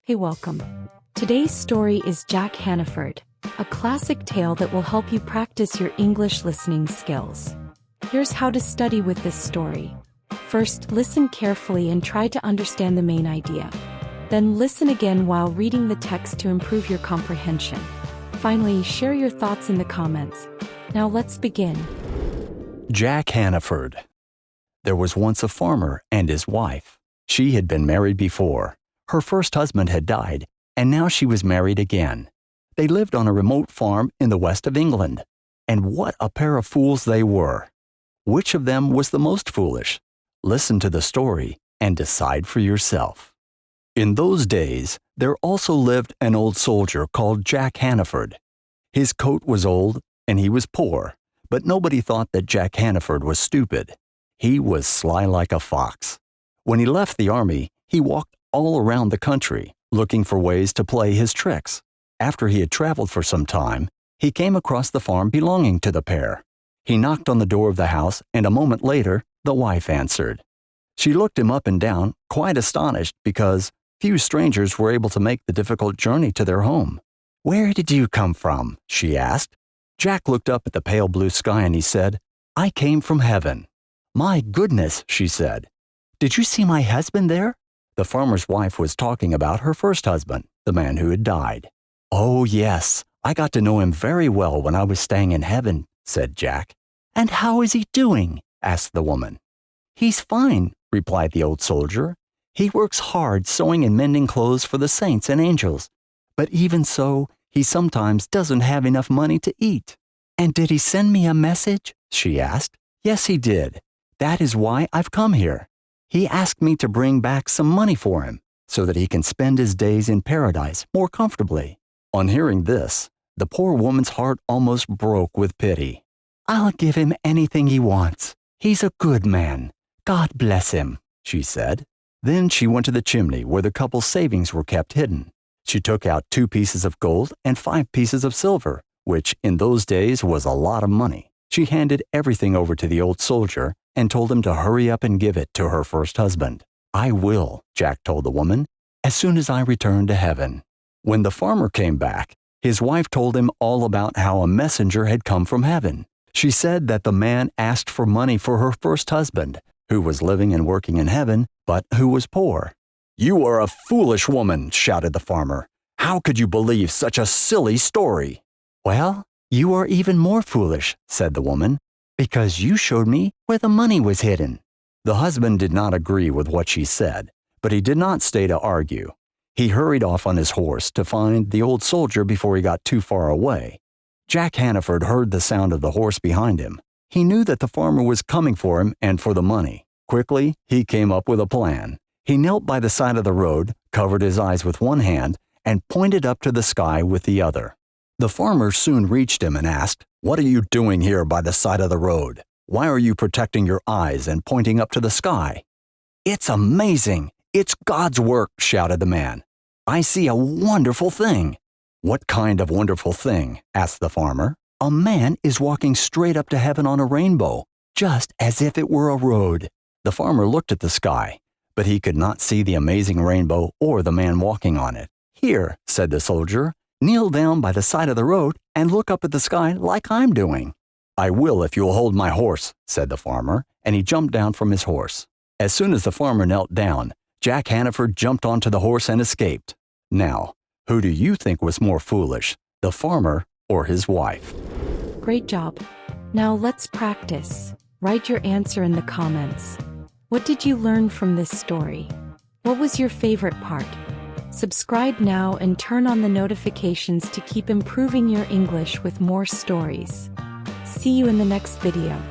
Hey, welcome. Today's story is Jack Hannaford, a classic tale that will help you practice your English listening skills. Here's how to study with this story. First, listen carefully and try to understand the main idea. Then listen again while reading the text to improve your comprehension. Finally, share your thoughts in the comments. Now let's begin. Jack Hannaford. There was once a farmer and his wife. She had been married before. Her first husband had died, and now she was married again. They lived on a remote farm in the west of England. And what a pair of fools they were! Which of them was the most foolish? Listen to the story and decide for yourself. In those days, there also lived an old soldier called Jack Hannaford. His coat was old, and he was poor, but nobody thought that Jack Hannaford was stupid. He was sly like a fox. When he left the army, he walked all around the country, looking for ways to play his tricks. After he had traveled for some time, he came across the farm belonging to the pair. He knocked on the door of the house, and a moment later, the wife answered. She looked him up and down, quite astonished because few strangers were able to make the difficult journey to their home. "Where did you come from?" she asked. Jack looked up at the pale blue sky and he said, "I came from heaven." "My goodness," she said. "Did you see my husband there?" The farmer's wife was talking about her first husband, the man who had died. "Oh, yes, I got to know him very well when I was staying in heaven," said Jack. "And how is he doing?" asked the woman. "He's fine," replied the old soldier. "He works hard sewing and mending clothes for the saints and angels. But even so, he sometimes doesn't have enough money to eat." "And did he send me a message?" she asked. "Yes, he did. That is why I've come here. He asked me to bring back some money for him, so that he can spend his days in paradise more comfortably." On hearing this, the poor woman's heart almost broke with pity. "I'll give him anything he wants. He's a good man. God bless him," she said. Then she went to the chimney where the couple's savings were kept hidden. She took out 2 pieces of gold and 5 pieces of silver, which in those days was a lot of money. She handed everything over to the old soldier and told him to hurry up and give it to her first husband. "I will," Jack told the woman, "as soon as I return to heaven." When the farmer came back, his wife told him all about how a messenger had come from heaven. She said that the man asked for money for her first husband, who was living and working in heaven, but who was poor. "You are a foolish woman," shouted the farmer. "How could you believe such a silly story?" "Well, you are even more foolish," said the woman, "because you showed me where the money was hidden." The husband did not agree with what she said, but he did not stay to argue. He hurried off on his horse to find the old soldier before he got too far away. Jack Hannaford heard the sound of the horse behind him. He knew that the farmer was coming for him and for the money. Quickly, he came up with a plan. He knelt by the side of the road, covered his eyes with one hand, and pointed up to the sky with the other. The farmer soon reached him and asked, "What are you doing here by the side of the road? Why are you protecting your eyes and pointing up to the sky?" "It's amazing! It's God's work!" shouted the man. "I see a wonderful thing." "What kind of wonderful thing?" asked the farmer. "A man is walking straight up to heaven on a rainbow, just as if it were a road." The farmer looked at the sky, but he could not see the amazing rainbow or the man walking on it. "Here," said the soldier, "kneel down by the side of the road and look up at the sky like I'm doing." "I will if you'll hold my horse," said the farmer, and he jumped down from his horse. As soon as the farmer knelt down, Jack Hannaford jumped onto the horse and escaped. Now, who do you think was more foolish, the farmer or his wife? Great job. Now let's practice. Write your answer in the comments. What did you learn from this story? What was your favorite part? Subscribe now and turn on the notifications to keep improving your English with more stories. See you in the next video.